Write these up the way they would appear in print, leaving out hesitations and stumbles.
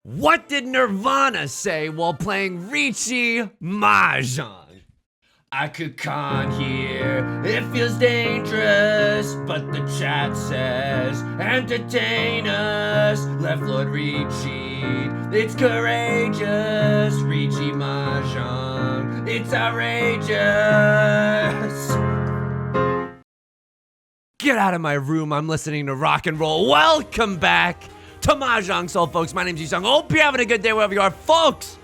What did Nirvana say while playing Riichi Mahjong? I could con here, it feels dangerous, but the chat says, entertain us, left Lord Riichi, it's courageous, Riichi Mahjong, it's outrageous. Get out of my room, I'm listening to rock and roll. Welcome back to Mahjong Soul, folks. My name's Yusong. Hope you're having a good day wherever you are, folks.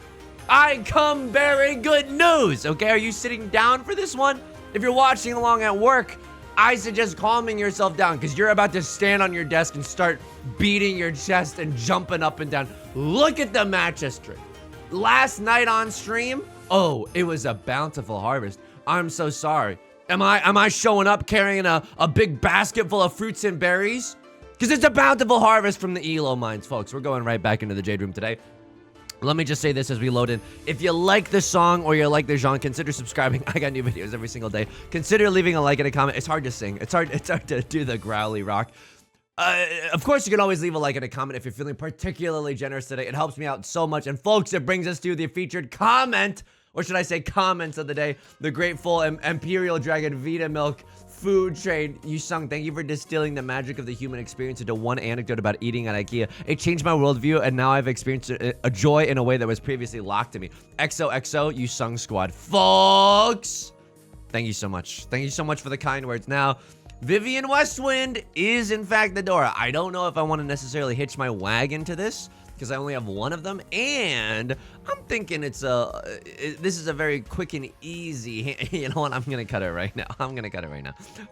I come bearing good news, okay? Are you sitting down for this one? If you're watching along at work, I suggest calming yourself down because you're about to stand on your desk and start beating your chest and jumping up and down. Look at the match history. Last night on stream, oh, it was a bountiful harvest. I'm so sorry. Am I showing up carrying a big basket full of fruits and berries? Because it's a bountiful harvest from the Elo mines, folks. We're going right back into the Jade Room today. Let me just say this as we load in. If you like the song or you like the genre, consider subscribing. I got new videos every single day. Consider leaving a like and a comment. It's hard to sing. It's hard to do the growly rock. Of course, you can always leave a like and a comment if you're feeling particularly generous today. It helps me out so much. And folks, it brings us to the featured comment, or should I say comments of the day. The grateful Imperial Dragon Vita Milk Food Trade. Yusong, thank you for distilling the magic of the human experience into one anecdote about eating at IKEA. It changed my worldview, and now I've experienced a joy in a way that was previously locked to me. XOXO, Yusong Squad. Folks, thank you so much. Thank you so much for the kind words. Now, Vivian Westwind is in fact the door. I don't know if I want to necessarily hitch my wagon to this, because I only have one of them, and I'm thinking this is a very quick and easy hand. You know what, I'm gonna cut it right now.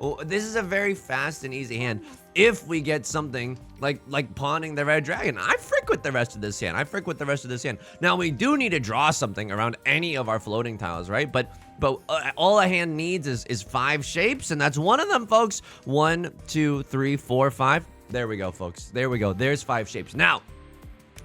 Well, this is a very fast and easy hand. If we get something like pawning the red dragon, I frick with the rest of this hand. Now, we do need to draw something around any of our floating tiles, right? But all a hand needs is 5 shapes, and that's one of them, folks. 1, 2, 3, 4, 5. There we go, folks. There we go. There's 5 shapes. Now,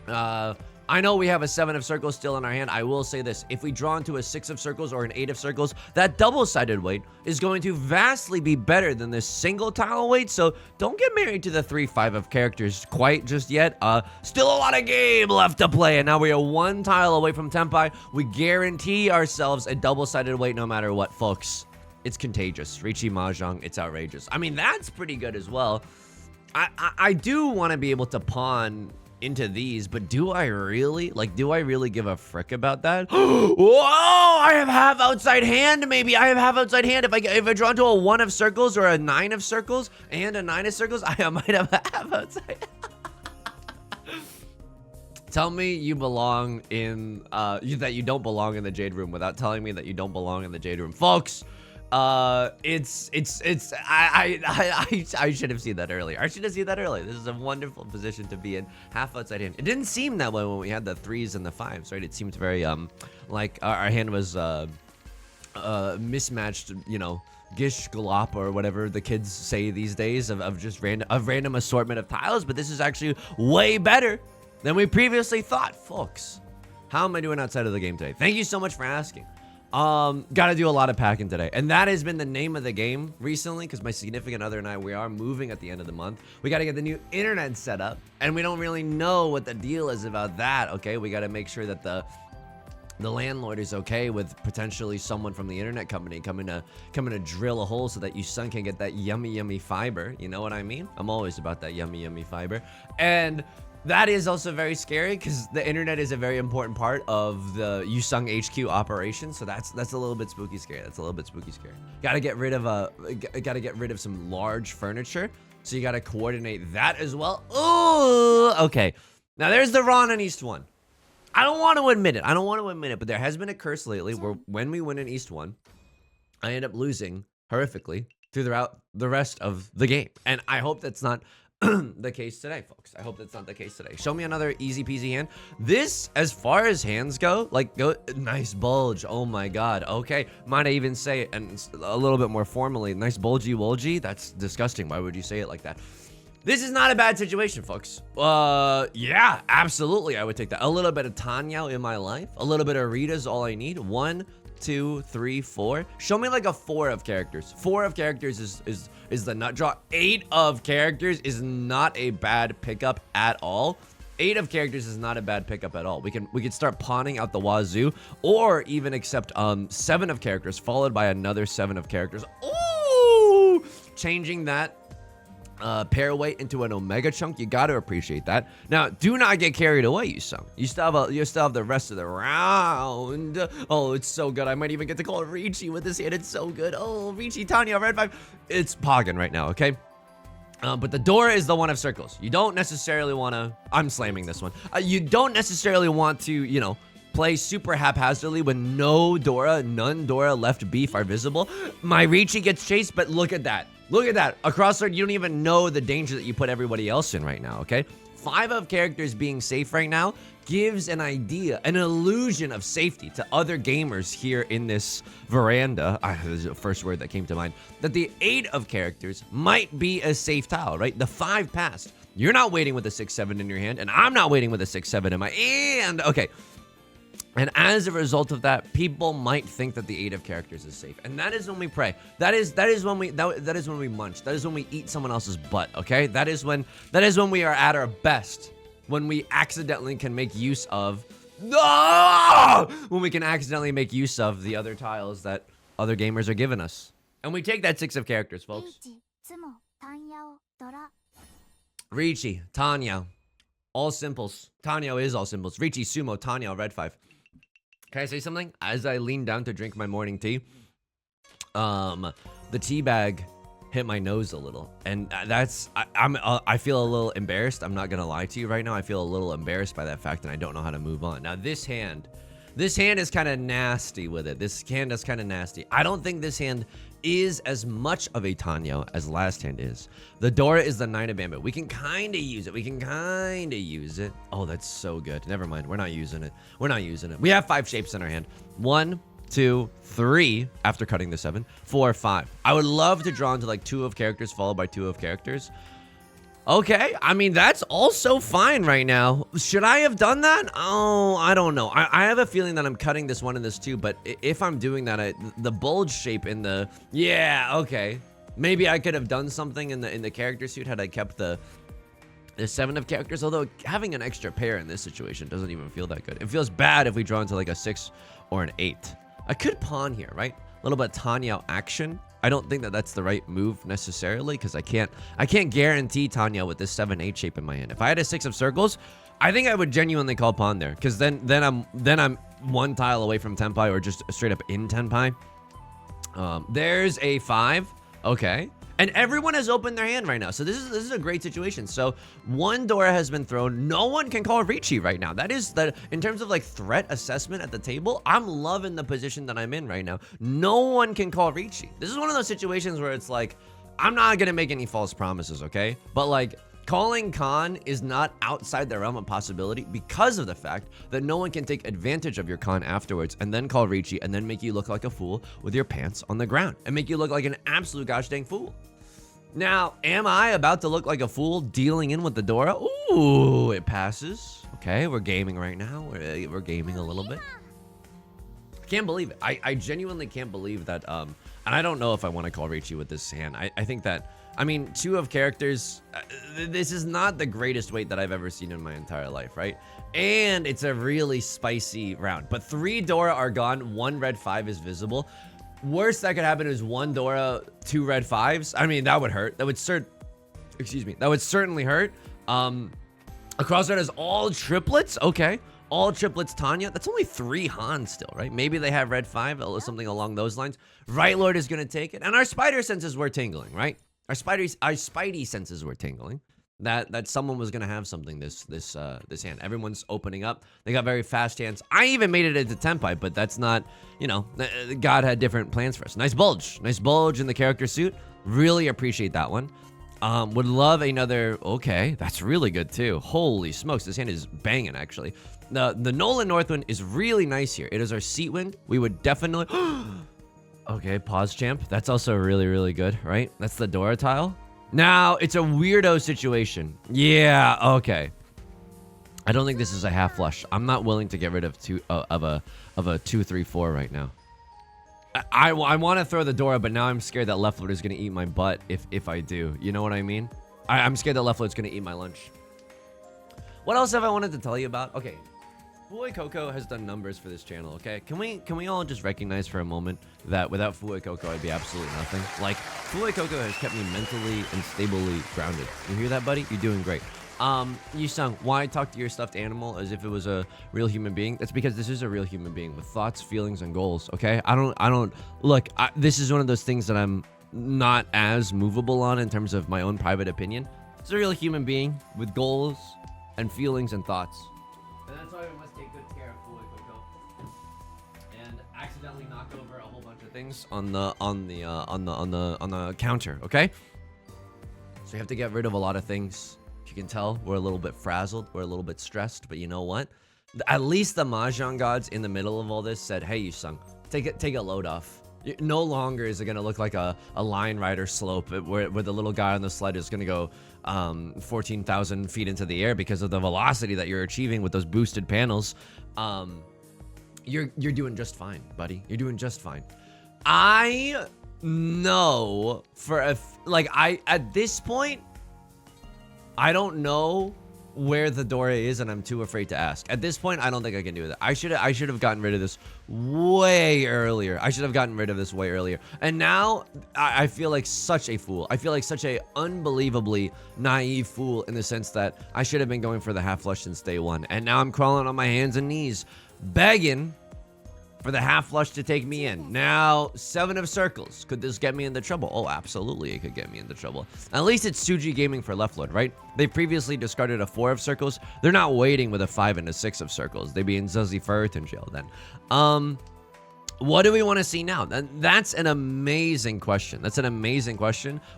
I know we have a 7 of circles still in our hand. I will say this. If we draw into a 6 of circles or an 8 of circles, that double-sided weight is going to vastly be better than this single tile weight. So don't get married to the 3-5 of characters quite just yet. Still a lot of game left to play. And now we are 1 tile away from Tenpai. We guarantee ourselves a double-sided weight no matter what, folks. It's contagious. Riichi Mahjong, it's outrageous. I mean, that's pretty good as well. I do want to be able to pawn into these, but do I really give a frick about that? Whoa, I have half outside hand. Maybe I have half outside hand. If I draw into a 1 of circles or a 9 of circles and a 9 of circles, I might have a half outside. Tell me you belong in that you don't belong in the Jade Room without telling me that you don't belong in the Jade Room, folks. I should have seen that earlier. This is a wonderful position to be in. Half outside hand. It didn't seem that way when we had the 3s and the 5s, right? It seemed very like our hand was mismatched, you know, gish galop or whatever the kids say these days of just random assortment of tiles. But this is actually way better than we previously thought, folks. How am I doing outside of the game today? Thank you so much for asking. Gotta do a lot of packing today, and that has been the name of the game recently, because my significant other and I, we are moving at the end of the month. We gotta get the new internet set up, and we don't really know what the deal is about that, okay? We gotta make sure that the landlord is okay with potentially someone from the internet company coming to drill a hole so that Yusong can get that yummy fiber. You know what I mean? I'm always about that yummy fiber. And that is also very scary because the internet is a very important part of the Yusong HQ operation. So that's a little bit spooky scary. Gotta get rid of some large furniture. So you gotta coordinate that as well. Ooh, okay. Now there's the Ron and East 1. I don't want to admit it, but there has been a curse lately where when we win in East 1, I end up losing horrifically throughout the rest of the game. And I hope that's not the case today, folks. I hope that's not the case today. Show me another easy peasy hand. This, as far as hands go, nice bulge. Oh my god. Okay, might I even say it, and a little bit more formally, nice bulgy. That's disgusting. Why would you say it like that? This is not a bad situation, folks. Yeah, absolutely, I would take that. A little bit of TANYAO in my life. A little bit of Rita's all I need. 1, 2, 3, 4. Show me like a 4 of characters. 4 of characters is the nut draw. 8 of characters is not a bad pickup at all. 8 of characters is not a bad pickup at all. We can start pawning out the wazoo, or even accept 7 of characters followed by another 7 of characters. Ooh! Changing that pair weight into an omega chunk. You got to appreciate that. Now, do not get carried away, Yusong. You still have the rest of the round. Oh, it's so good. I might even get to call it Riichi with this hand. It's so good. Oh, Riichi, TANYAO, red 5. It's pogging right now, okay? But the Dora is the one of circles. You don't necessarily want to... I'm slamming this one. You don't necessarily want to, you know, play super haphazardly when none Dora left beef are visible. My Riichi gets chased, but look at that. Look at that. Across there, you don't even know the danger that you put everybody else in right now, okay? 5 of characters being safe right now gives an idea, an illusion of safety to other gamers here in this veranda. This is the first word that came to mind. That the 8 of characters might be a safe tile, right? The 5 passed. You're not waiting with a 6-7 in your hand, and I'm not waiting with a 6-7 in my hand. Okay. And as a result of that, people might think that the 8 of characters is safe, and that is when we pray. That is when we munch. That is when we eat someone else's butt. Okay, that is when we are at our best. When we accidentally can make use of when we can accidentally make use of the other tiles that other gamers are giving us, and we take that 6 of characters, folks. Riichi, TANYAO, all simples. TANYAO is all simples. Riichi, Sumo, TANYAO, red 5. Can I say something? As I lean down to drink my morning tea, the tea bag hit my nose a little, and I feel a little embarrassed. I'm not gonna lie to you right now. I feel a little embarrassed by that fact, and I don't know how to move on. Now this hand is kind of nasty with it. This hand is kind of nasty. I don't think this hand is as much of a TANYAO as last hand is. The Dora is the 9 of Bamboo. We can kind of use it. Oh, that's so good. Never mind. We're not using it. We have 5 shapes in our hand. 1, 2, 3 after cutting the 7, 4, 5. I would love to draw into like 2 of characters followed by 2 of characters. Okay, I mean, that's also fine right now. Should I have done that? Oh, I don't know. I have a feeling that I'm cutting this 1 and this 2, but if I'm doing that, the bulge shape in the... Yeah, okay. Maybe I could have done something in the character suit had I kept the 7 of characters, although having an extra pair in this situation doesn't even feel that good. It feels bad if we draw into like a 6 or an 8. I could pawn here, right? A little bit of TANYAO action. I don't think that that's the right move necessarily, because I can't guarantee TANYAO with this 7-8 shape in my hand. If I had a 6 of circles, I think I would genuinely call pawn there, because then I'm 1 tile away from tenpai, or just straight up in tenpai. There's a 5. Okay. And everyone has opened their hand right now. So this is a great situation. So 1 Dora has been thrown. No one can call Riichi right now. That is in terms of like threat assessment at the table, I'm loving the position that I'm in right now. No one can call Riichi. This is one of those situations where it's like, I'm not going to make any false promises, okay? But like, calling Khan is not outside the realm of possibility because of the fact that no one can take advantage of your Khan afterwards and then call Riichi and then make you look like a fool with your pants on the ground and make you look like an absolute gosh dang fool. Now, am I about to look like a fool dealing in with the Dora? Ooh, it passes. Okay, we're gaming right now. We're gaming a little bit. Can't believe it. I genuinely can't believe that. And I don't know if I want to call Riichi with this hand. I think that, I mean, 2 of characters, this is not the greatest weight that I've ever seen in my entire life, right? And it's a really spicy round. But 3 Dora are gone. 1 red 5 is visible. Worst that could happen is 1 Dora, 2 red 5s. I mean, that would hurt. That would certainly hurt. Across that is all triplets. Okay. All triplets TANYAO. That's only 3 Han still, right? Maybe they have red 5 or something along those lines. Right Lord is going to take it. And our spider senses were tingling, right? Our spidey senses were tingling. That someone was gonna have something this hand. Everyone's opening up. They got very fast hands. I even made it into tenpai, but that's not, you know, God had different plans for us. Nice bulge in the character suit. Really appreciate that one. Would love another. Okay, that's really good too. Holy smokes, this hand is banging actually. The Nolan Northwind is really nice here. It is our seat wind. We would definitely. Okay, pause champ. That's also really good, right? That's the Dora tile. Now, it's a weirdo situation. Yeah, okay. I don't think this is a half flush. I'm not willing to get rid of a 2-3-4 right now. I want to throw the Dora, but now I'm scared that left Lord is going to eat my butt if I do. You know what I mean? I'm scared that left Lord's going to eat my lunch. What else have I wanted to tell you about? Okay, Fue Coco has done numbers for this channel, okay? Can we all just recognize for a moment that without Fue Coco, I'd be absolutely nothing? Like, Fue Coco has kept me mentally and stably grounded. You hear that, buddy? You're doing great. Yusong, why talk to your stuffed animal as if it was a real human being? That's because this is a real human being with thoughts, feelings, and goals, okay? Look, this is one of those things that I'm not as movable on in terms of my own private opinion. It's a real human being with goals and feelings and thoughts. And that's why we must take good care of Fue Coco. And accidentally knock over a whole bunch of things on the counter, okay? So you have to get rid of a lot of things. You can tell we're a little bit frazzled, we're a little bit stressed, but you know what? At least the Mahjong gods in the middle of all this said, hey, Yusong, take a load off. No longer is it gonna look like a line rider slope where the little guy on the sled is gonna go 14,000 feet into the air because of the velocity that you're achieving with those boosted panels. You're doing just fine, buddy. You're doing just fine. I know for at this point, I don't know where the door is, and I'm too afraid to ask. At this point, I don't think I can do that. I should have gotten rid of this way earlier. And now I feel like such a fool. I feel like such a unbelievably naive fool in the sense that I should have been going for the half flush since day one. And now I'm crawling on my hands and knees, begging for the half flush to take me in. Now, 7 of circles. Could this get me into trouble? Oh, absolutely it could get me into trouble. At least it's Tsuji Gaming for left lord, right? They previously discarded a 4 of circles. They're not waiting with a 5 and a 6 of circles. They'd be in Zuzzy Ferret in jail then. What do we want to see now? That's an amazing question.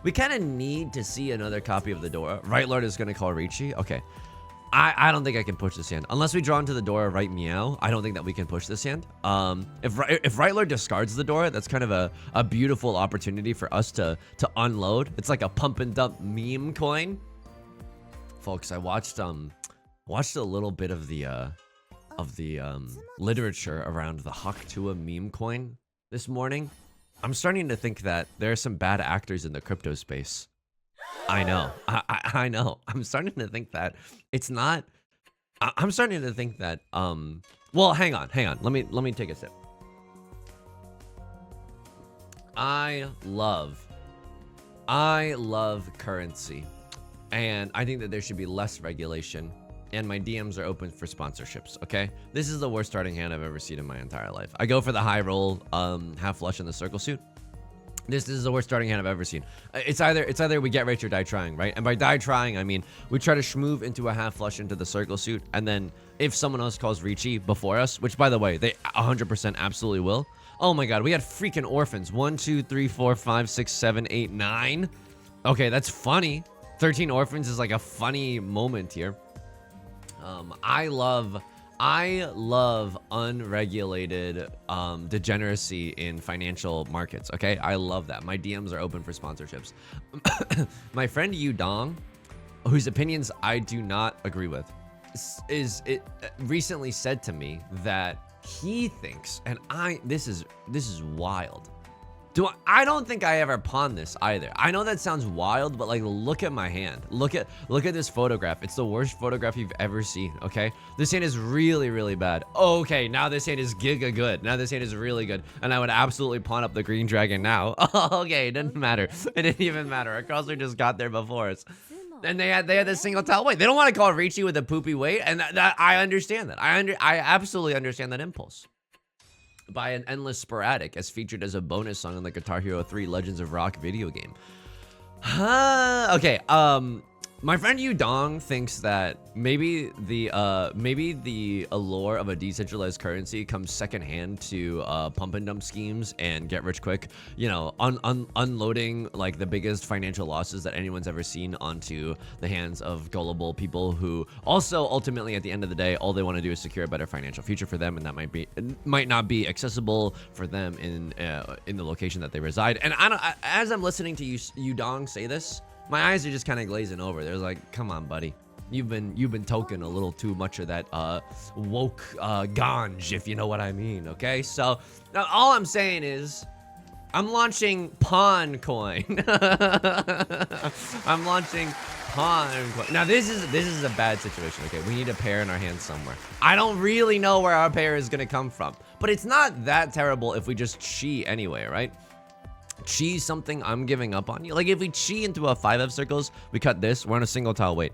We kind of need to see another copy of the door. Right lord is going to call Riichi. Okay. I don't think I can push this hand. Unless we draw into the door right meow, I don't think that we can push this hand. If Right Lord discards the door, that's kind of a beautiful opportunity for us to unload. It's like a pump and dump meme coin. Folks, I watched a little bit of the literature around the Haktua meme coin this morning. I'm starting to think that there are some bad actors in the crypto space. I know. I know. I'm starting to think that it's not. I'm starting to think that. Well, hang on. Let me take a sip. I love currency, and I think that there should be less regulation. And my DMs are open for sponsorships. Okay, this is the worst starting hand I've ever seen in my entire life. I go for the high roll, half flush in the circle suit. This is the worst starting hand I've ever seen. It's either we get rich or die trying, right? And by die trying, I mean we try to schmoove into a half flush into the circle suit, and then if someone else calls Riichi before us, which by the way, they 100% absolutely will. Oh my god, we had freaking orphans. 1, 2, 3, 4, 5, 6, 7, 8, 9. Okay, that's funny. 13 orphans is like a funny moment here. I love unregulated degeneracy in financial markets, okay? I love that. My DMs are open for sponsorships. My friend Yu Dong, whose opinions I do not agree with, recently said to me that he thinks, and this is wild. I don't think I ever pawned this either. I know that sounds wild, but like, look at my hand. Look at this photograph. It's the worst photograph you've ever seen, okay? This hand is really, really bad. Okay, now this hand is giga good. Now this hand is really good. And I would absolutely pawn up the green dragon now. Okay, it didn't matter. It didn't even matter. Our crosser just got there before us. And they had this single tile weight. They don't want to call Riichi with a poopy weight, and that I understand that. I absolutely understand that impulse. By an endless sporadic, as featured as a bonus song in the Guitar Hero 3 Legends of Rock video game. Okay, my friend Yu Dong thinks that maybe the allure of a decentralized currency comes secondhand to pump and dump schemes and get rich quick. You know, unloading like the biggest financial losses that anyone's ever seen onto the hands of gullible people who also ultimately at the end of the day all they want to do is secure a better financial future for them, and that might not be accessible for them in the location that they reside. And as I'm listening to Yu Dong say this, my eyes are just kind of glazing over. They're like, come on, buddy. You've been toking a little too much of that woke ganj, if you know what I mean, okay? So now all I'm saying is I'm launching pawn coin. I'm launching pawn coin. Now this is a bad situation. Okay, we need a pair in our hands somewhere. I don't really know where our pair is gonna come from, but it's not that terrible if we just chi anyway, right? Chi something I'm giving up on you. Like if we chi into a 5F circles, we cut this. We're on a single tile weight.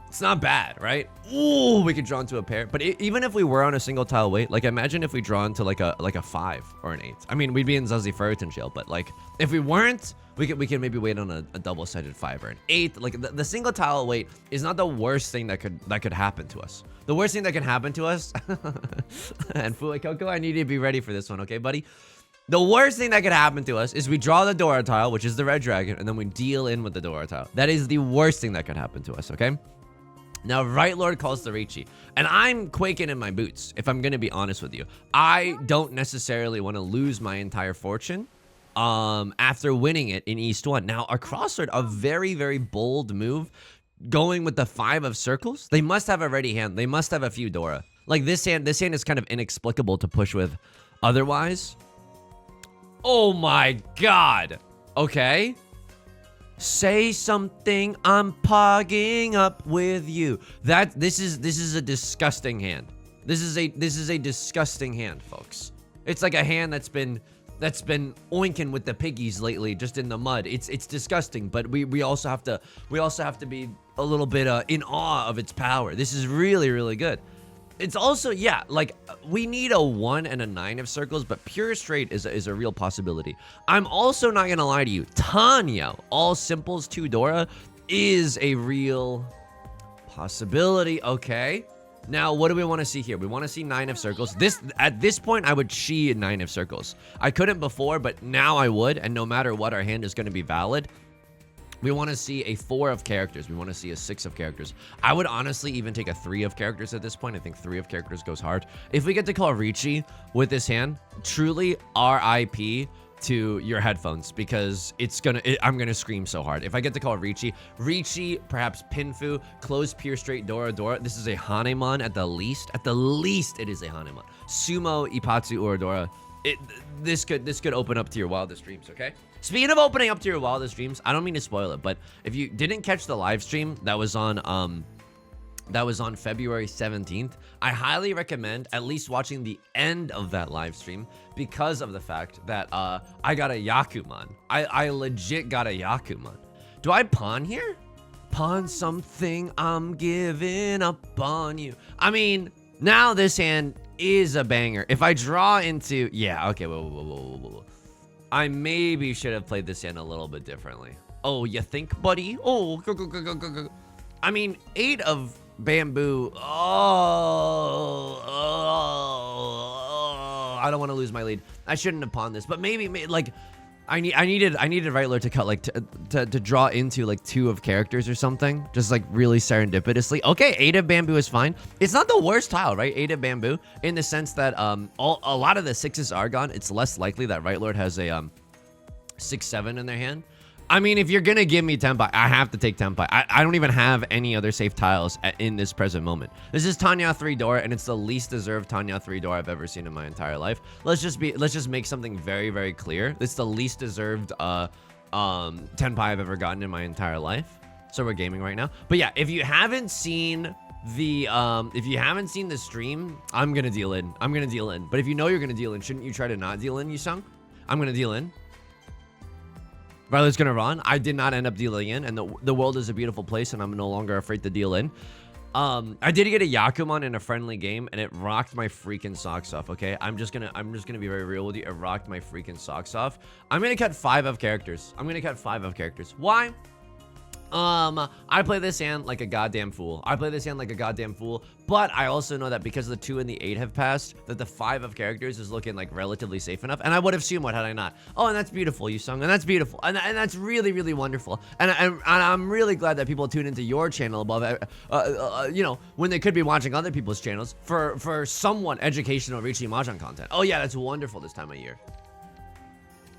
It's not bad, right? Ooh, we could draw into a pair. But even if we were on a single tile weight, like imagine if we draw into like a 5 or an 8. I mean, we'd be in Zazie Ferritin jail, but like if we weren't, we could maybe wait on a double-sided 5 or an 8. Like the single tile weight is not the worst thing that could happen to us. The worst thing that can happen to us, and Fue Coco, I need you to be ready for this one, okay, buddy? The worst thing that could happen to us is we draw the Dora tile, which is the red dragon, and then we deal in with the Dora tile. That is the worst thing that could happen to us, okay? Now, Right Lord calls the Riichi, and I'm quaking in my boots, if I'm going to be honest with you. I don't necessarily want to lose my entire fortune after winning it in East 1. Now, our crossword, a very, very bold move, going with the 5 of circles. They must have a ready hand. They must have a few Dora. Like, this hand is kind of inexplicable to push with otherwise. Oh my god. Okay. Say something, I'm pogging up with you. This is a disgusting hand. This is a disgusting hand, folks. It's like a hand that's been oinking with the piggies lately, just in the mud. It's disgusting, but we also have to be a little bit in awe of its power. This is really, really good. It's also, yeah, like, we need a 1 and a 9 of circles, but pure straight is a real possibility. I'm also not gonna lie to you. TANYAO, all simples 2 Dora, is a real possibility. Okay. Now, what do we want to see here? We want to see 9 of circles. At this point, I would chi 9 of circles. I couldn't before, but now I would, and no matter what, our hand is going to be valid. We want to see a 4 of characters. We want to see a 6 of characters. I would honestly even take a 3 of characters at this point. I think 3 of characters goes hard. If we get to call Riichi with this hand, truly RIP to your headphones, because I'm gonna scream so hard. If I get to call Riichi, perhaps Pinfu, close pure straight Dora. This is a Hanemon at the least. At the least, it is a Hanemon. Sumo, Ipatsu, Uradora. This could open up to your wildest dreams, okay? Speaking of opening up to your wildest dreams, I don't mean to spoil it, but if you didn't catch the live stream that was on February 17th, I highly recommend at least watching the end of that live stream, because of the fact that I got a Yakuman. I legit got a Yakuman. Do I pawn here? Pawn something, I'm giving up on you. I mean, now this hand is a banger. If I draw into, yeah, okay, whoa. I maybe should have played this hand a little bit differently. Oh, you think, buddy? Oh, go. I mean, 8 of bamboo. I don't want to lose my lead. I shouldn't have pawned this, but maybe like I needed Right Lord to cut, like, to draw into like 2 of characters or something, just like really serendipitously. Okay, 8 of bamboo is fine. It's not the worst tile, right? 8 of bamboo, in the sense that a lot of the 6s are gone. It's less likely that Right Lord has a 6-7 in their hand. I mean, if you're gonna give me Tenpai, I have to take Tenpai. I don't even have any other safe tiles in this present moment. This is TANYAO 3 Dora, and it's the least deserved TANYAO 3 Dora I've ever seen in my entire life. Let's just make something very, very clear. It's the least deserved Tenpai I've ever gotten in my entire life. So we're gaming right now. But yeah, if you haven't seen the stream, I'm gonna deal in. But if you know you're gonna deal in, shouldn't you try to not deal in, Yusong? I'm gonna deal in. Riley's gonna run. I did not end up dealing in, and the world is a beautiful place, and I'm no longer afraid to deal in. I did get a Yakuman in a friendly game, and it rocked my freaking socks off. Okay, I'm just gonna be very real with you. It rocked my freaking socks off. I'm gonna cut 5 of characters. Why? I play this hand like a goddamn fool. But I also know that because the 2 and the 8 have passed, that the 5 of characters is looking like relatively safe enough. And I would have seen what had I not. Oh, and that's beautiful, Yusong. And that's beautiful. And that's really, really wonderful. And I'm really glad that people tune into your channel above, you know, when they could be watching other people's channels for somewhat educational Riichi Mahjong content. Oh yeah, that's wonderful this time of year.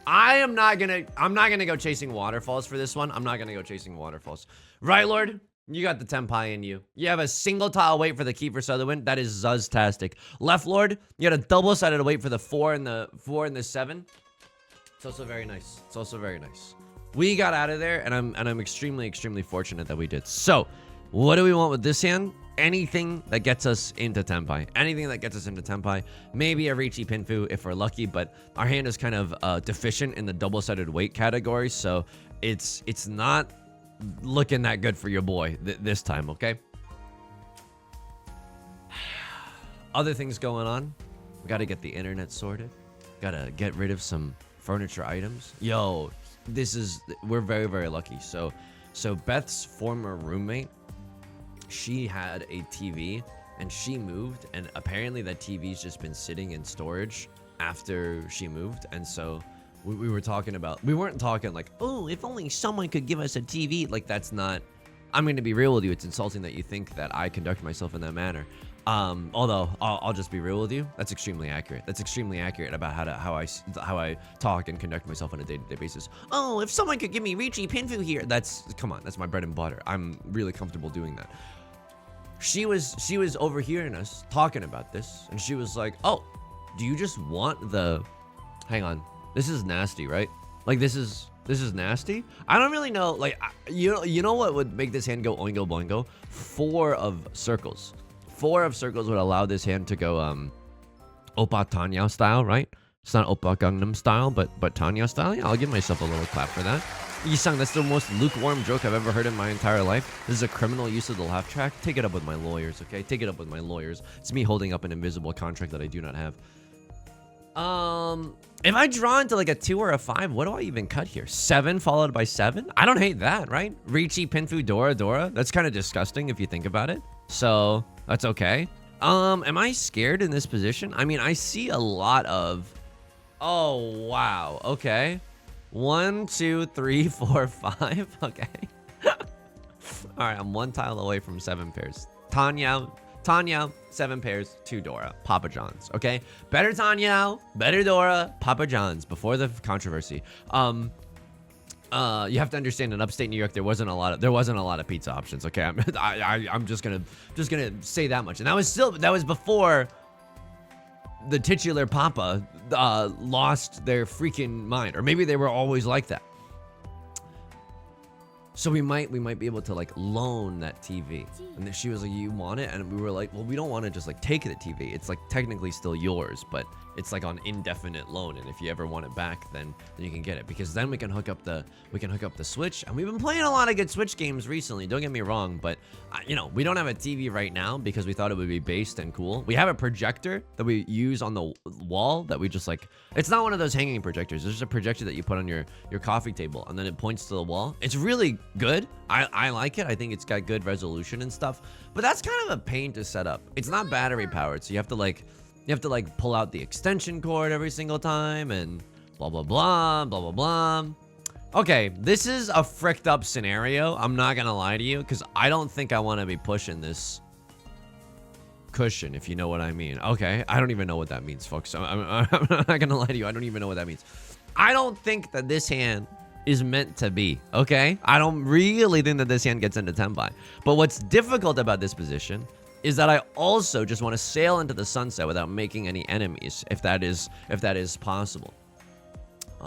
I'm not gonna go chasing waterfalls for this one. Right, Lord? You got the Tenpai in you. You have a single tile wait for the key for Sutherland. That is Zuztastic. Left, Lord? You got a double-sided wait for the 4 and the 7. It's also very nice. It's also very nice. We got out of there, and I'm extremely, extremely fortunate that we did. So, what do we want with this hand? Anything that gets us into Tenpai. Anything that gets us into Tenpai. Maybe a Riichi Pinfu if we're lucky, but our hand is kind of deficient in the double-sided weight category, so it's not looking that good for your boy this time, okay? Other things going on. We got to get the internet sorted. Got to get rid of some furniture items. Yo, we're very, very lucky. So Beth's former roommate, she had a TV and she moved, and apparently that TV's just been sitting in storage after she moved. And so we were talking about, we weren't talking like, oh, if only someone could give us a TV. Like, that's not, I'm going to be real with you. It's insulting that you think that I conduct myself in that manner. Although I'll just be real with you. That's extremely accurate. That's extremely accurate about how I talk and conduct myself on a day-to-day basis. Oh, if someone could give me Riichi Pinfu here, come on, that's my bread and butter. I'm really comfortable doing that. She was overhearing us talking about this, and she was like, oh, do you just want the, hang on, this is nasty, right? Like, this is nasty. I don't really know. Like, you know what would make this hand go oingo boingo? 4 of circles. 4 of circles would allow this hand to go Oppa TANYAO style, right? It's not Oppa Gangnam style, but TANYAO style. Yeah, I'll give myself a little clap for that. Yusong, that's the most lukewarm joke I've ever heard in my entire life. This is a criminal use of the laugh track. Take it up with my lawyers, okay? Take it up with my lawyers. It's me holding up an invisible contract that I do not have. If I draw into like a 2 or a 5, what do I even cut here? 7 followed by 7? I don't hate that, right? Riichi, Pinfu, Dora. That's kind of disgusting if you think about it. So that's okay. Am I scared in this position? I mean, I see a lot of, oh, wow. Okay. 1, 2, 3, 4, 5. Okay. All right. I'm 1 tile away from 7 pairs. TANYAO, 7 pairs, 2 Dora, Papa John's, okay? Better TANYAO, better Dora, Papa John's, before the controversy. You have to understand, in upstate New York, there wasn't a lot of pizza options, okay? I'm just gonna say that much. And that was before the titular Papa lost their freaking mind, or maybe they were always like that. So we might be able to like loan that TV. And then she was like, you want it? And we were like, well, we don't want to just like take the TV. It's like technically still yours, but it's like on indefinite loan. And if you ever want it back, then you can get it, because then we can hook up the Switch. And we've been playing a lot of good Switch games recently. Don't get me wrong, but you know, we don't have a TV right now because we thought it would be based and cool. We have a projector that we use on the wall that we just like, it's not one of those hanging projectors. It's just a projector that you put on your coffee table, and then it points to the wall. It's really good. I like it. I think it's got good resolution and stuff, but that's kind of a pain to set up. It's not battery powered, so you have to like pull out the extension cord every single time and blah blah blah blah blah blah. Okay, this is a fricked up scenario. I'm not gonna lie to you, because I don't think I want to be pushing this cushion, if you know what I mean. Okay, I don't even know what that means, folks. I'm not gonna lie to you. I don't even know what that means. I don't think that this hand is meant to be, okay? I don't really think that this hand gets into Tenpai. But what's difficult about this position is that I also just want to sail into the sunset without making any enemies, if that is possible.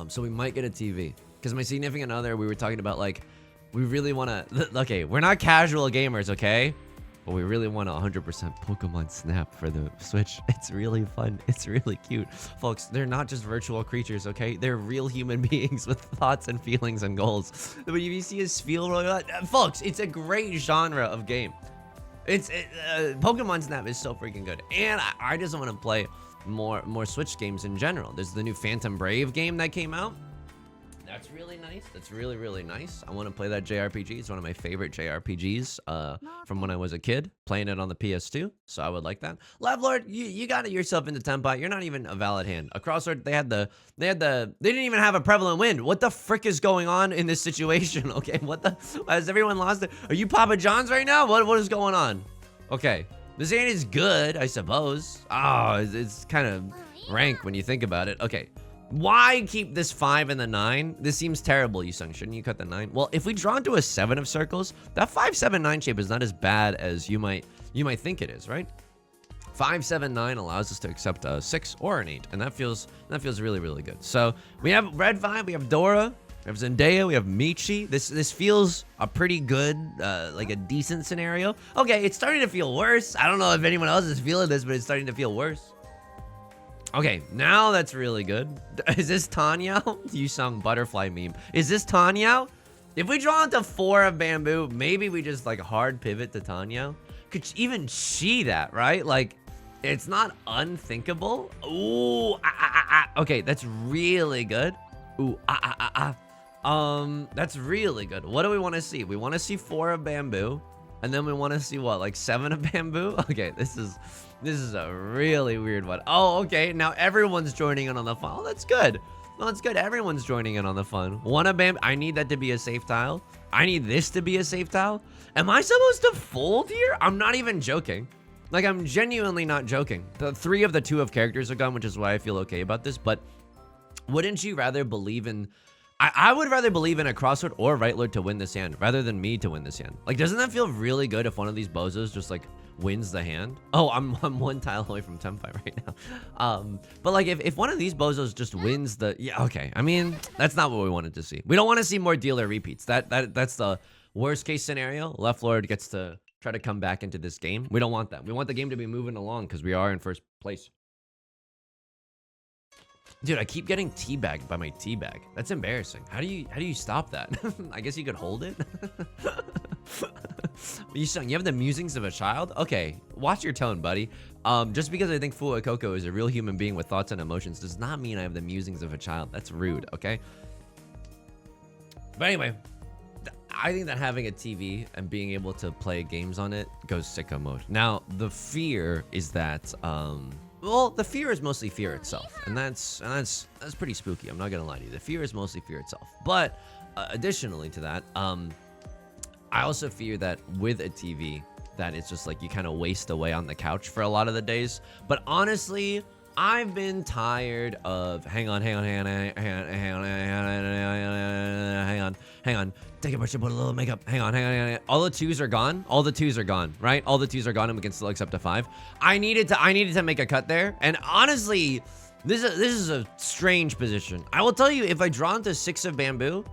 So we might get a TV, because my significant other, we were talking about like, we really want to, okay, we're not casual gamers, okay? But we really want 100% Pokemon Snap for the Switch. It's really fun. It's really cute. Folks, they're not just virtual creatures, okay? They're real human beings with thoughts and feelings and goals. But if you see his feel, folks, it's a great genre of game. Pokemon Snap is so freaking good. And I just want to play more Switch games in general. There's the new Phantom Brave game that came out. That's really nice. That's really, really nice. I want to play that JRPG. It's one of my favorite JRPGs from when I was a kid, playing it on the PS2. So I would like that. Lavlord, you got it yourself into Tenpai. You're not even a valid hand. A crossword, they didn't even have a prevalent wind. What the frick is going on in this situation? Okay, has everyone lost it? Are you Papa John's right now? What is going on? Okay, this hand is good, I suppose. Oh, it's kind of rank when you think about it. Okay. Why keep this 5 and the 9? This seems terrible, Yusong. Shouldn't you cut the 9? Well, if we draw into a 7 of circles, that 5, 7, 9 shape is not as bad as you might think it is, right? 579 allows us to accept a 6 or an 8, and that feels really, really good. So we have Red 5, we have Dora, we have Zendaya, we have Michi. This feels a pretty good, like a decent scenario. Okay, it's starting to feel worse. I don't know if anyone else is feeling this, but it's starting to feel worse. Okay, now that's really good. Is this TANYAO? Yusong butterfly meme. Is this TANYAO? If we draw into 4 of bamboo, maybe we just like hard pivot to TANYAO. Could even she that, right? Like, it's not unthinkable. Ooh, okay, that's really good. Ooh, that's really good. What do we want to see? We want to see 4 of bamboo, and then we want to see what, like 7 of bamboo? Okay, this is a really weird one. Oh, okay, now everyone's joining in on the fun. Oh, that's good. No, that's good. Everyone's joining in on the fun. 1 of bamboo. I need that to be a safe tile. I need this to be a safe tile. Am I supposed to fold here? I'm not even joking. Like, I'm genuinely not joking. The 3 of the 2 of characters are gone, which is why I feel okay about this. But wouldn't you rather believe in... I would rather believe in a crossword or right lord to win this hand rather than me to win this hand. Like, doesn't that feel really good if one of these bozos just, like, wins the hand? Oh, I'm 1 tile away from Tempai right now. But, like, if one of these bozos just wins the... Yeah, okay. I mean, that's not what we wanted to see. We don't want to see more dealer repeats. That's the worst case scenario. Left lord gets to... try to come back into this game. We don't want that. We want the game to be moving along because we are in first place. Dude, I keep getting teabagged by my teabag. That's embarrassing. How do you stop that? I guess you could hold it. You have the musings of a child? Okay, watch your tone, buddy. Just because I think Fuecoco is a real human being with thoughts and emotions does not mean I have the musings of a child. That's rude, okay? But anyway, I think that having a TV and being able to play games on it goes sicko mode. Now, the fear is that, well, the fear is mostly fear itself, and that's pretty spooky. I'm not gonna lie to you. The fear is mostly fear itself. But additionally to that, I also fear that with a TV, that it's just like you kind of waste away on the couch for a lot of the days. But honestly, I've been tired of hang on. Take a brush and put a little makeup. Hang on. All the 2s are gone. All the 2s are gone, right? All the 2s are gone, and we can still accept a 5. I needed to make a cut there, and honestly, this is a strange position. I will tell you, if I draw into 6 of bamboo,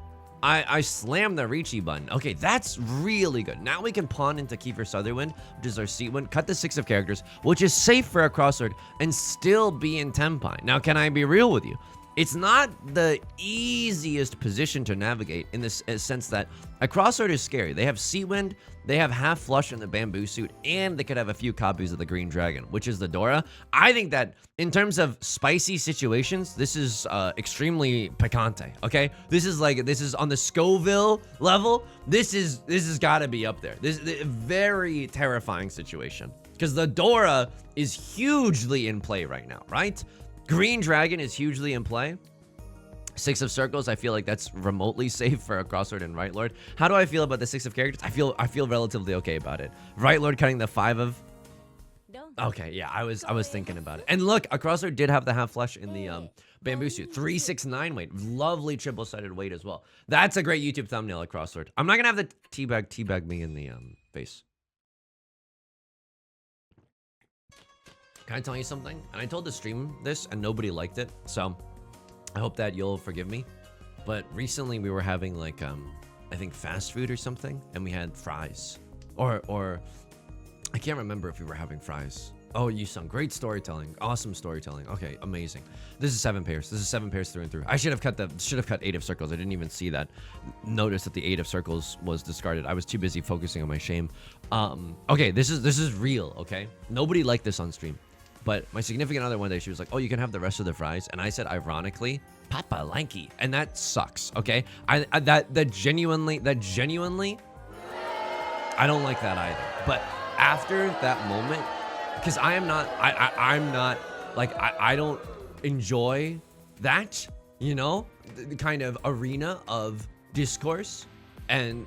I slam the Riichi button. Okay, that's really good. Now we can pawn into Kiefer Sutherland, which is our seat win, cut the 6 of characters, which is safe for a crossword, and still be in Tenpai. Now, can I be real with you? It's not the easiest position to navigate in this sense that a crossword is scary. They have Sea Wind, they have half flush in the bamboo suit, and they could have a few copies of the Green Dragon, which is the Dora. I think that in terms of spicy situations, this is extremely picante, okay? This is on the Scoville level. This has got to be up there. This is a very terrifying situation because the Dora is hugely in play right now, right? Green Dragon is hugely in play. 6 of circles, I feel like that's remotely safe for a crossword and right lord. How do I feel about the 6 of characters? I feel relatively okay about it. Right lord cutting the 5 of... Okay, yeah, I was thinking about it. And look, a crossword did have the half flush in the bamboo suit. 369 weight. Lovely triple-sided weight as well. That's a great YouTube thumbnail, a crossword. I'm not gonna have the teabag me in the face. Can I tell you something? And I told the stream this and nobody liked it, so I hope that you'll forgive me. But recently we were having like I think fast food or something, and we had fries. Or I can't remember if we were having fries. Oh, Yusong, great storytelling. Awesome storytelling. Okay, amazing. This is 7 pairs. This is 7 pairs through and through. I should have cut 8 of circles. I didn't even see that. Notice that the 8 of circles was discarded. I was too busy focusing on my shame. Okay, this is real, okay? Nobody liked this on stream. But my significant other one day, she was like, oh, you can have the rest of the fries. And I said, ironically, Papa Lanky. And that sucks, okay? That genuinely, I don't like that either. But after that moment, because I'm not, I don't enjoy that, you know, the kind of arena of discourse and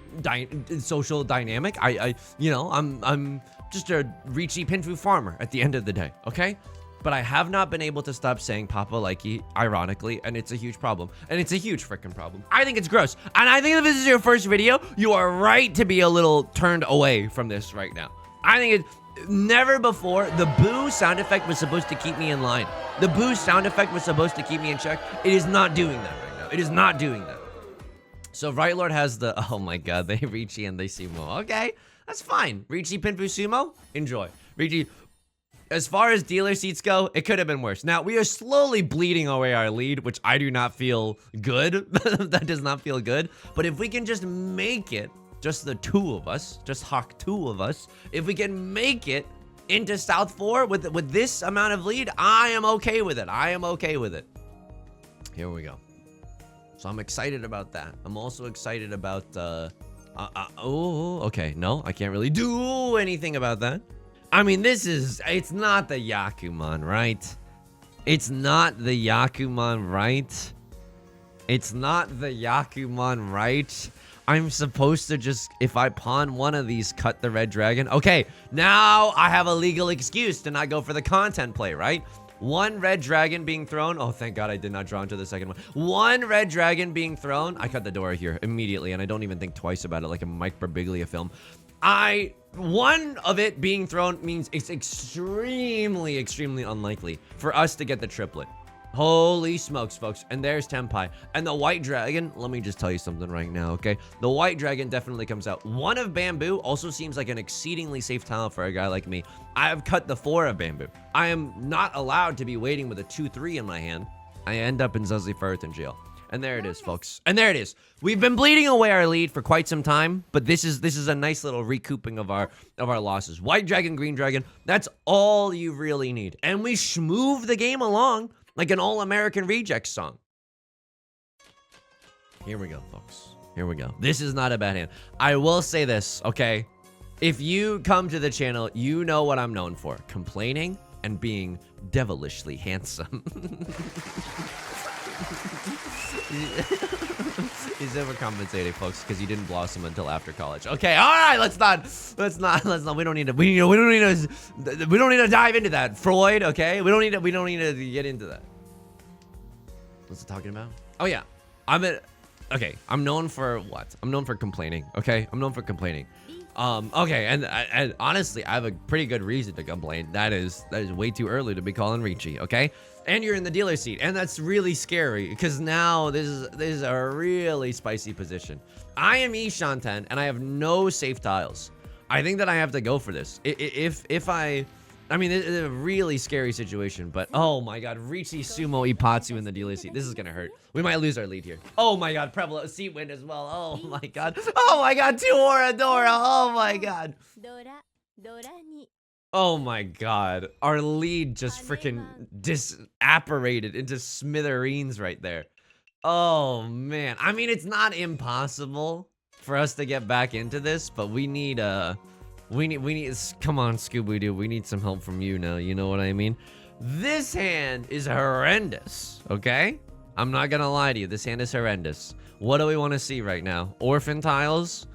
social dynamic. I'm just a Riichi Pinfu farmer at the end of the day, okay? But I have not been able to stop saying Papa Likey, ironically, and it's a huge problem. And it's a huge freaking problem. I think it's gross. And I think if this is your first video, you are right to be a little turned away from this right now. I think Never before. The boo sound effect was supposed to keep me in line. The boo sound effect was supposed to keep me in check. It is not doing that right now. It is not doing that. So Right Lord has the, oh my god, they Riichi and they Sumo. Okay, that's fine. Riichi Pinfu Sumo, enjoy. Riichi, as far as dealer seats go, it could have been worse. Now, we are slowly bleeding away our lead, which I do not feel good. That does not feel good. But if we can just make it, just the two of us, just Hawk two of us, if we can make it into South 4 with this amount of lead, I am okay with it. I am okay with it. Here we go. So I'm excited about that. I'm also excited about, oh, okay. No, I can't really do anything about that. I mean, it's not the Yakuman, right? It's not the Yakuman, right? It's not the Yakuman, right? I'm supposed to just, if I pawn one of these, cut the red dragon. Okay, now I have a legal excuse to not go for the content play, right? One red dragon being thrown. Oh, thank God I did not draw into the second one. One red dragon being thrown. I cut the door here immediately, and I don't even think twice about it like a Mike Birbiglia film. One of it being thrown means it's extremely, extremely unlikely for us to get the triplet. Holy smokes, folks. And there's Tenpai. And the white dragon, let me just tell you something right now, okay? The white dragon definitely comes out. One of bamboo also seems like an exceedingly safe tile for a guy like me. I have cut the 4 of bamboo. I am not allowed to be waiting with a 2-3 in my hand. I end up in Zuzzy Firth in jail. And there it is, folks. And there it is. We've been bleeding away our lead for quite some time, but this is a nice little recouping of our losses. White dragon, green dragon, that's all you really need. And we schmoove the game along like an all-American reject song. Here we go, folks. Here we go. This is not a bad hand. I will say this, okay? If you come to the channel, you know what I'm known for. Complaining and being devilishly handsome. He's overcompensating, folks, because he didn't blossom until after college. Okay, all right, let's not. We don't need to dive into that, Freud. Okay, we don't need to get into that. What's it talking about? Oh yeah, okay, I'm known for what? I'm known for complaining. Okay, I'm known for complaining. Okay, and honestly, I have a pretty good reason to complain. That is way too early to be calling Riichi, okay? And you're in the dealer seat, and that's really scary because now this is a really spicy position. I am Ishanten, and I have no safe tiles. I think that I have to go for this. I mean, it's a really scary situation, but oh my god, Riichi Sumo Ipatsu in the dealer seat. This is gonna hurt. We might lose our lead here. Oh my god, Prevalent seat win as well. Oh my god. Oh my god, 2 Oradora. Oh my god. Oh my god. Our lead just freaking disapparated into smithereens right there. Oh man. I mean, it's not impossible for us to get back into this, but we need come on, Scooby-Doo. We need some help from you now. You know what I mean? This hand is horrendous, okay? I'm not gonna lie to you. This hand is horrendous. What do we want to see right now? Orphan tiles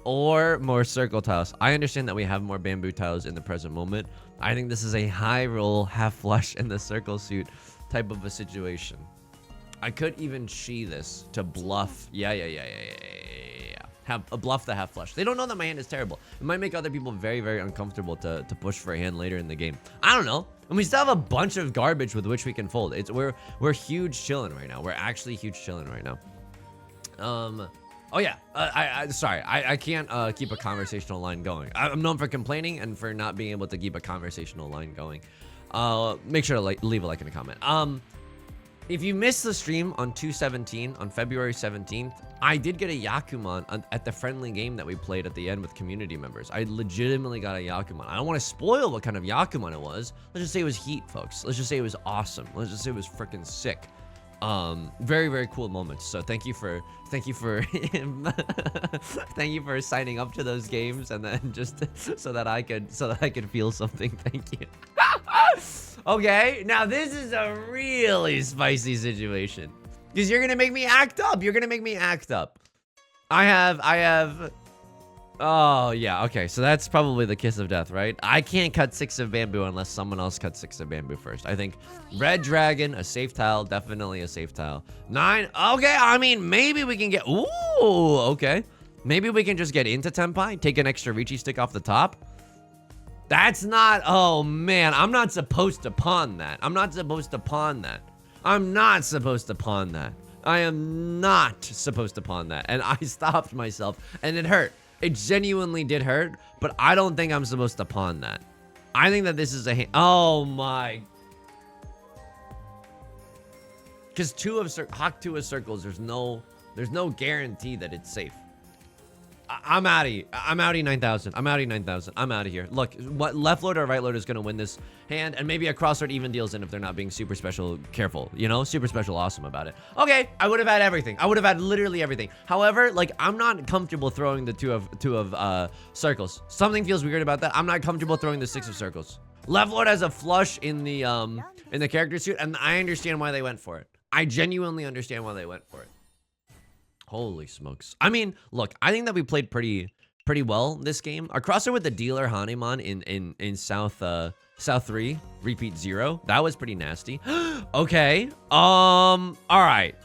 or more circle tiles? I understand that we have more bamboo tiles in the present moment. I think this is a high roll, half flush in the circle suit type of a situation. I could even Shi this to bluff. Yeah. Have a bluff the half flush. They don't know that my hand is terrible. It might make other people very, very uncomfortable to push for a hand later in the game. I don't know. And we still have a bunch of garbage with which we can fold. We're huge chilling right now. We're actually huge chilling right now. Oh yeah. Sorry. I can't keep a conversational line going. I'm known for complaining and for not being able to keep a conversational line going. Make sure to leave a like and a comment. If you missed the stream on 2/17, on February 17th, I did get a Yakuman at the friendly game that we played at the end with community members. I legitimately got a Yakuman. I don't want to spoil what kind of Yakuman it was. Let's just say it was heat, folks. Let's just say it was awesome. Let's just say it was freaking sick. Very, very cool moments. So thank you for thank you for signing up to those games, and then just so that I could feel something. Thank you. Okay, now this is a really spicy situation because you're gonna make me act up. You're gonna make me act up. I have. Oh yeah, okay. So that's probably the kiss of death, right? I can't cut 6 of bamboo unless someone else cuts 6 of bamboo first. I think red dragon, a safe tile, definitely a safe tile. 9. Okay, I mean maybe we can get. Ooh, okay. Maybe we can just get into Tenpai, take an extra Riichi stick off the top. That's not, oh man, I'm not supposed to pawn that. I'm not supposed to pawn that. I'm not supposed to pawn that. I am not supposed to pawn that. And I stopped myself and it hurt. It genuinely did hurt, but I don't think I'm supposed to pawn that. I think that this is a hand. Oh my. Because Hawk 2 of circles, there's no guarantee that it's safe. I'm outie. I'm outie 9,000. I'm outie 9,000. I'm out of here. Look, what left lord or right lord is going to win this hand, and maybe a crossword even deals in if they're not being super special careful, you know? Super special awesome about it. Okay, I would have had everything. I would have had literally everything. However, like, I'm not comfortable throwing the two of circles. Something feels weird about that. I'm not comfortable throwing the 6 of circles. Left lord has a flush in the character suit, and I understand why they went for it. I genuinely understand why they went for it. Holy smokes. I mean, look, I think that we played pretty well this game. Our crosser with the dealer Hanemon in South 3, repeat 0. That was pretty nasty. Okay. All right.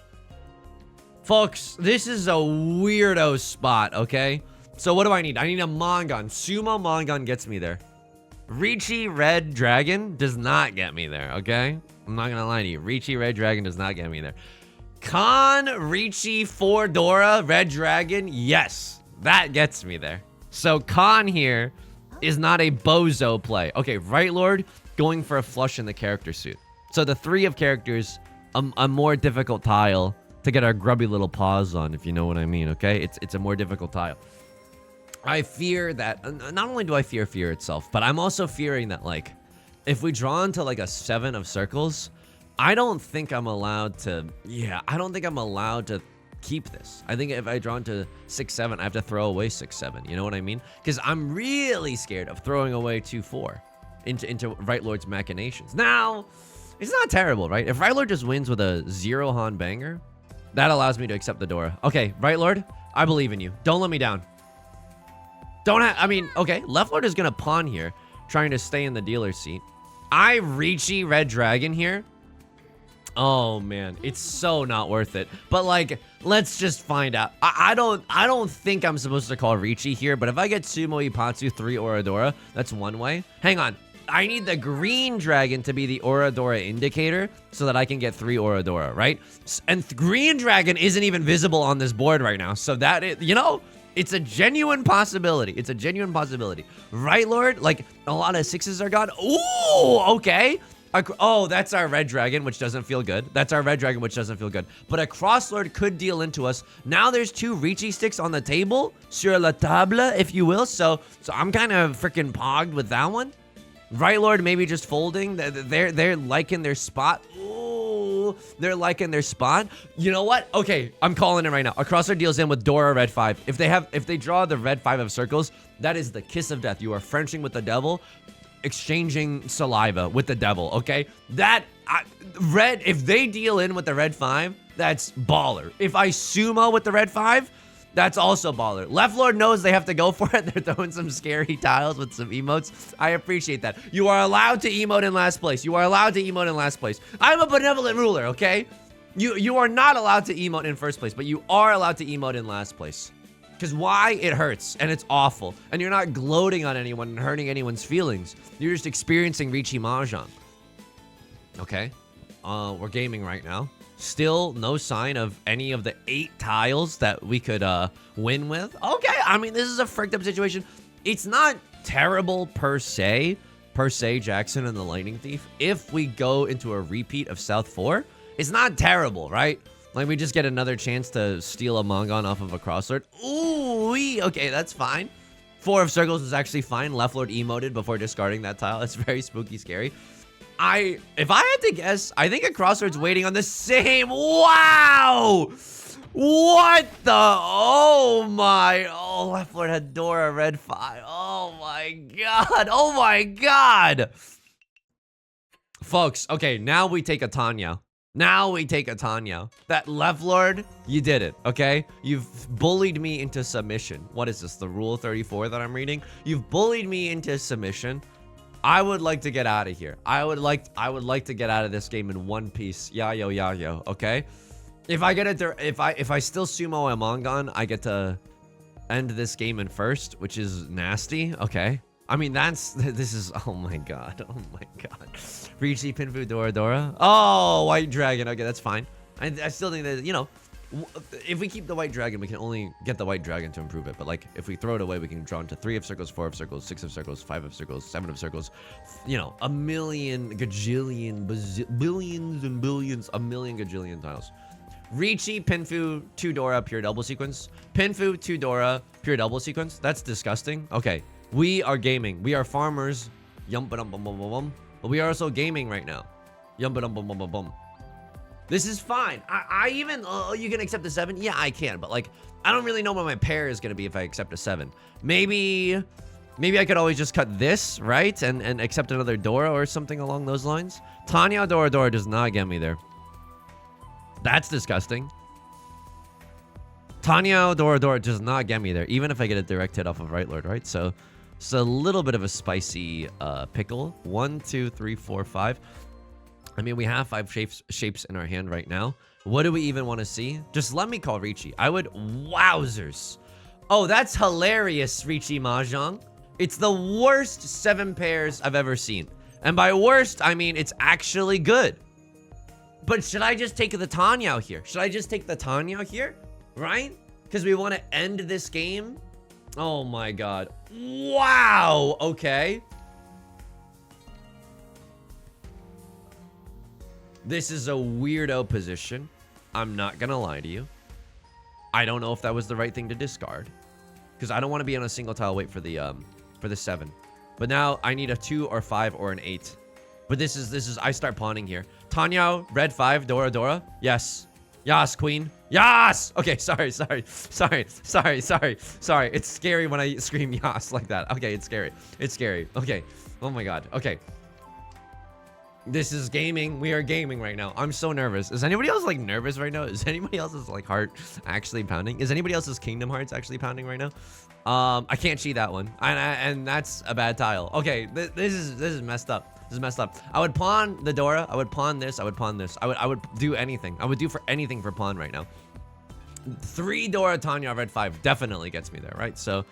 Folks, this is a weirdo spot, okay? So what do I need? I need a Mongon. Sumo Mongon gets me there. Riichi Red Dragon does not get me there, okay? I'm not gonna lie to you. Riichi Red Dragon does not get me there. Con Riichi 4 Dora Red Dragon, yes, that gets me there. So Con here is not a bozo play. Okay, right lord going for a flush in the character suit. So the 3 of characters, a more difficult tile to get our grubby little paws on, if you know what I mean. Okay, it's a more difficult tile. I fear that not only do I fear fear itself, but I'm also fearing that, like, if we draw into like a 7 of circles, I don't think I'm allowed to, I don't think I'm allowed to keep this. I think if I draw into 6-7, I have to throw away 6-7. You know what I mean? Because I'm really scared of throwing away 2-4 into Right Lord's machinations. Now, it's not terrible, right? If Right Lord just wins with a 0 Han banger, that allows me to accept the Dora. Okay, Right Lord, I believe in you. Don't let me down. Okay, Left Lord is going to pawn here, trying to stay in the dealer's seat. I Riichi Red Dragon here. Oh man, it's so not worth it. But like, let's just find out. I don't think I'm supposed to call Riichi here, but if I get Sumo Ipatsu 3 Oradora, that's one way. Hang on. I need the green dragon to be the Oradora indicator so that I can get 3 Oradora, right? And green dragon isn't even visible on this board right now. So that is, you know, it's a genuine possibility. It's a genuine possibility. Right, Lord? Like, a lot of 6s are gone. Ooh, okay. Oh, that's our red dragon, which doesn't feel good. That's our red dragon, which doesn't feel good. But a crosslord could deal into us. Now there's 2 Riichi sticks on the table. Sur la table, if you will. So I'm kind of freaking pogged with that one. Right, Lord, maybe just folding. They're liking their spot. Ooh, they're liking their spot. You know what? Okay, I'm calling it right now. A crosslord deals in with Dora red 5. If they draw the red 5 of circles, that is the kiss of death. You are Frenching with the devil, exchanging saliva with the devil, okay? If they deal in with the red 5, that's baller. If I sumo with the red 5, that's also baller. Left Lord knows they have to go for it. They're throwing some scary tiles with some emotes. I appreciate that. You are allowed to emote in last place. You are allowed to emote in last place. I'm a benevolent ruler, okay? You are not allowed to emote in first place, but you are allowed to emote in last place. Because why? It hurts, and it's awful. And you're not gloating on anyone and hurting anyone's feelings. You're just experiencing Riichi Mahjong. Okay? We're gaming right now. Still no sign of any of the 8 tiles that we could win with. Okay, I mean, this is a fricked up situation. It's not terrible per se, Jackson and the Lightning Thief. If we go into a repeat of South 4, it's not terrible, right? Like, we just get another chance to steal a Mongon off of a crosslord. Ooh, okay, that's fine. 4 of circles is actually fine. Left Lord emoted before discarding that tile. It's very spooky scary. If I had to guess, I think a crossword's waiting on the same. Wow! What the? Oh my. Oh, Left Lord had Dora red 5. Oh my god. Oh my god. Folks, okay, now we take a TANYAO. Now we take a TANYAO. That Left Lord, you did it, okay? You've bullied me into submission. What is this, the Rule 34 that I'm reading? You've bullied me into submission. I would like to get out of here. I would like to get out of this game in one piece. Yayo, okay? If I get it there, if I still sumo Amongon, I get to end this game in first, which is nasty. Okay. I mean, this is, oh my god. Oh my god. Riichi, Pinfu, Dora, Dora. Oh, White Dragon. Okay, that's fine. I still think that, you know, if we keep the White Dragon, we can only get the White Dragon to improve it. But like, if we throw it away, we can draw into 3 of circles, 4 of circles, 6 of circles, 5 of circles, 7 of circles. You know, a million gajillion, billions and billions, a million gajillion tiles. Riichi, Pinfu, 2 Dora, pure double sequence. Pinfu, 2 Dora, pure double sequence. That's disgusting. Okay, we are gaming. We are farmers. Yum-ba-dum-bum-bum-bum-bum. But we are also gaming right now. Yum-ba-dum-bum-bum-bum-bum. This is fine. I even, you can accept a 7? Yeah, I can. But like, I don't really know what my pair is going to be if I accept a 7. Maybe I could always just cut this, right? And accept another Dora or something along those lines. TANYAO Dora Dora does not get me there. That's disgusting. TANYAO Dora Dora does not get me there, even if I get a direct hit off of Right Lord, right? So it's a little bit of a spicy pickle. 1, 2, 3, 4, 5. I mean, we have 5 shapes in our hand right now. What do we even want to see? Just let me call Riichi. I would... Wowzers. Oh, that's hilarious, Riichi Mahjong. It's the worst 7 pairs I've ever seen. And by worst, I mean it's actually good. But should I just take the TANYAO here? Should I just take the TANYAO here? Right? Because we want to end this game? Oh my god. Wow! Okay. This is a weirdo position. I'm not gonna lie to you. I don't know if that was the right thing to discard. Because I don't want to be on a single tile wait for the 7. But now I need a 2 or 5 or an 8. But this is I start pawning here. TANYAO, red 5, Dora Dora. Yes. Yas, queen. Yas! Okay, sorry. It's scary when I scream yas like that. Okay, it's scary. It's scary. Okay. Oh my god. Okay. This is gaming. We are gaming right now. I'm so nervous. Is anybody else like nervous right now? Is anybody else's like heart actually pounding? Is anybody else's Kingdom Hearts actually pounding right now? I can't cheat that one. And that's a bad tile. Okay, this is messed up. This is messed up. I would pawn the Dora. I would pawn this. I would pawn this. I would do anything. I would do for anything for pawn right now. 3 Dora TANYAO red 5 definitely gets me there, right? So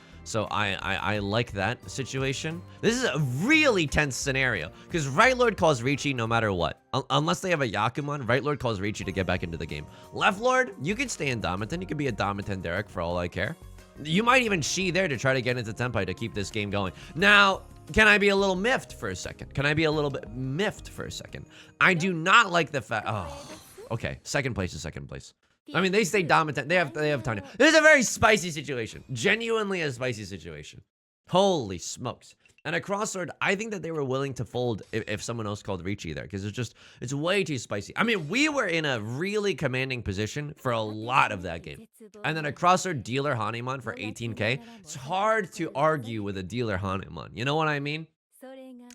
I like that situation. This is a really tense scenario because Right Lord calls Riichi no matter what. Unless they have a Yakuman, Right Lord calls Riichi to get back into the game. Left Lord, you could stay in Domitan. You could be a Domitan Derek for all I care. You might even Shi there to try to get into Tenpai to keep this game going. Now, can I be a little miffed for a second? Can I be a little bit miffed for a second? I do not like the fact... Oh, okay. Second place is second place. I mean, they stay dominant. They have TANYAO. This is a very spicy situation. Genuinely a spicy situation. Holy smokes. And a crossword, I think that they were willing to fold if someone else called Riichi there. Because it's way too spicy. I mean, we were in a really commanding position for a lot of that game. And then a crossword dealer Hanuman for 18k. It's hard to argue with a dealer Hanuman. You know what I mean?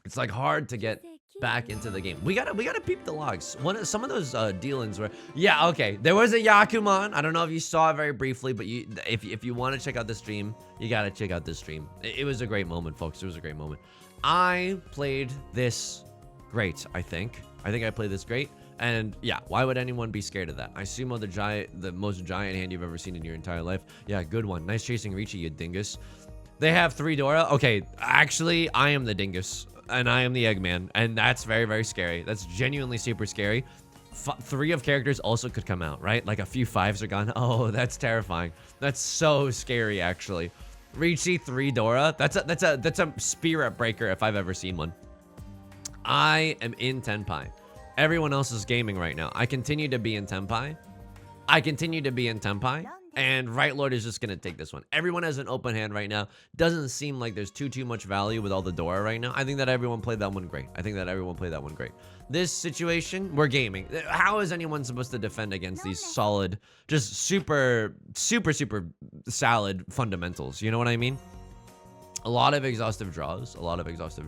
It's like hard to get back into the game. We gotta peep the logs. Some of those dealings were, yeah, okay. There was a Yakuman. I don't know if you saw it very briefly, but if you want to check out the stream, you gotta check out this stream. It was a great moment, folks. It was a great moment. I played this great. I think I played this great. And yeah, why would anyone be scared of that? I sumo the most giant hand you've ever seen in your entire life. Yeah, good one. Nice chasing Riichi, you dingus. They have 3 Dora. Okay, actually, I am the dingus. And I am the Eggman, and that's very, very scary. That's genuinely super scary. 3 of characters also could come out, right? Like a few 5s are gone. Oh, that's terrifying. That's so scary, actually. Riichi 3 Dora. That's a spirit breaker if I've ever seen one. I am in Tenpai. Everyone else is gaming right now. I continue to be in Tenpai. And Right Lord is just gonna take this one. Everyone has an open hand right now. Doesn't seem like there's too much value with all the Dora right now. I think that everyone played that one great. This situation, we're gaming. How is anyone supposed to defend against these solid, just super salad fundamentals? You know what I mean? A lot of exhaustive draws. We schmooved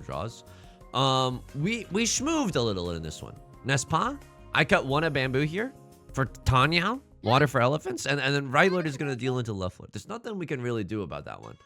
a little in this one. N'est-ce pas? I cut 1 of bamboo here for TANYAO. Water for elephants, and then Right Lord is gonna deal into left Lord. There's nothing we can really do about that one.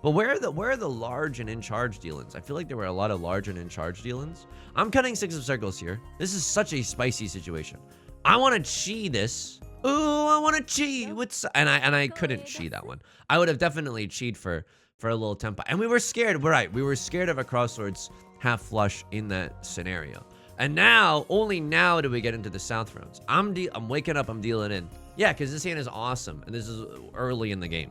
But where are the large and in charge dealings? I feel like there were a lot of large and in charge dealings. I'm cutting 6 of circles here. This is such a spicy situation. I want to chi this. Ooh, I want to chi. And I couldn't chi that one. I would have definitely chied for for a little tempo. And we were scared. We're right. We were scared of a crosswords half flush in that scenario. And now, only now do we get into the south rounds. I'm waking up, I'm dealing in. Yeah, because this hand is awesome. And this is early in the game.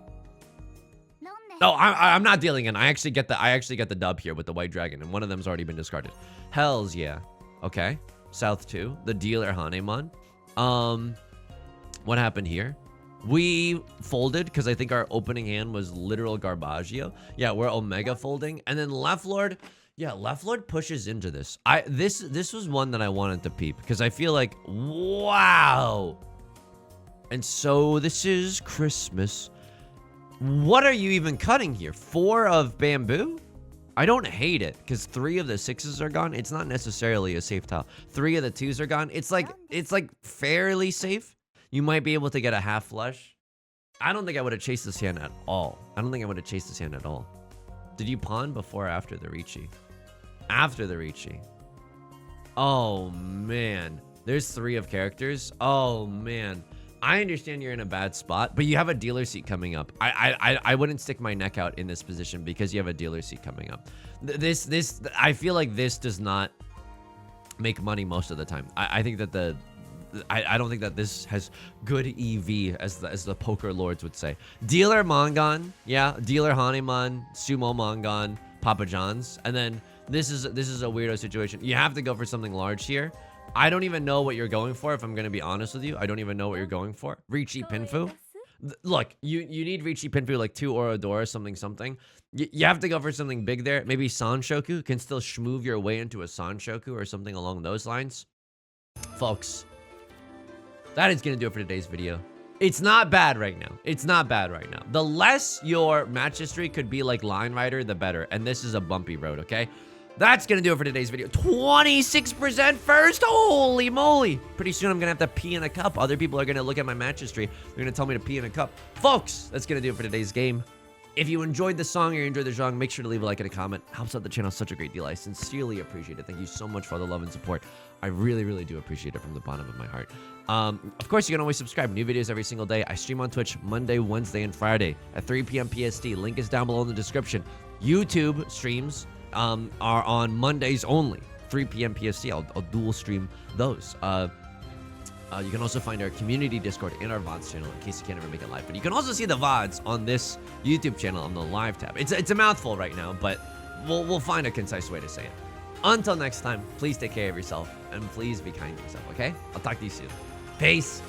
No, I'm not dealing in. I actually get the dub here with the white dragon, and one of them's already been discarded. Hells yeah. Okay. South 2. The dealer Hanemon. What happened here? We folded because I think our opening hand was literal Garbaggio. Yeah, we're Omega folding. And then Left Lord, yeah, Left Lord pushes into this. This was one that I wanted to peep because I feel like, wow. And so this is Christmas. What are you even cutting here? 4 of bamboo? I don't hate it because 3 of the 6s are gone. It's not necessarily a safe tile. 3 of the 2s are gone. It's like fairly safe. You might be able to get a half flush. I don't think I would have chased this hand at all. Did you pawn before or after the Riichi? After the Riichi. Oh, man. There's 3 of characters. Oh, man. I understand you're in a bad spot, but you have a dealer seat coming up. I wouldn't stick my neck out in this position because you have a dealer seat coming up. I feel like this does not make money most of the time. I think that I don't think that this has good EV, as the poker lords would say. Dealer Mongon, yeah, dealer Hanemon, Sumo Mongon, Papa John's, and then this is a weirdo situation. You have to go for something large here. I don't even know what you're going for, if I'm gonna be honest with you. I don't even know what you're going for. Riichi Pinfu. Look, you need Riichi Pinfu like 2 Orodora, something. You have to go for something big there. Maybe Sanshoku can still schmoove your way into a Sanshoku or something along those lines. Folks, that is going to do it for today's video. It's not bad right now. The less your match history could be like Line Rider, the better. And this is a bumpy road, okay? That's going to do it for today's video. 26% first. Holy moly. Pretty soon I'm going to have to pee in a cup. Other people are going to look at my match history. They're going to tell me to pee in a cup. Folks, that's going to do it for today's game. If you enjoyed the song or you enjoyed the genre, make sure to leave a like and a comment. Helps out the channel such a great deal. I sincerely appreciate it. Thank you so much for all the love and support. I really, really do appreciate it from the bottom of my heart. Of course, you can always subscribe. New videos every single day. I stream on Twitch Monday, Wednesday, and Friday at 3 p.m. PST. Link is down below in the description. YouTube streams are on Mondays only, 3 p.m. PST. I'll dual stream those. You can also find our community Discord in our VODs channel in case you can't ever make it live. But you can also see the VODs on this YouTube channel on the live tab. It's a mouthful right now, but we'll find a concise way to say it. Until next time, please take care of yourself and please be kind to yourself, okay? I'll talk to you soon. Peace.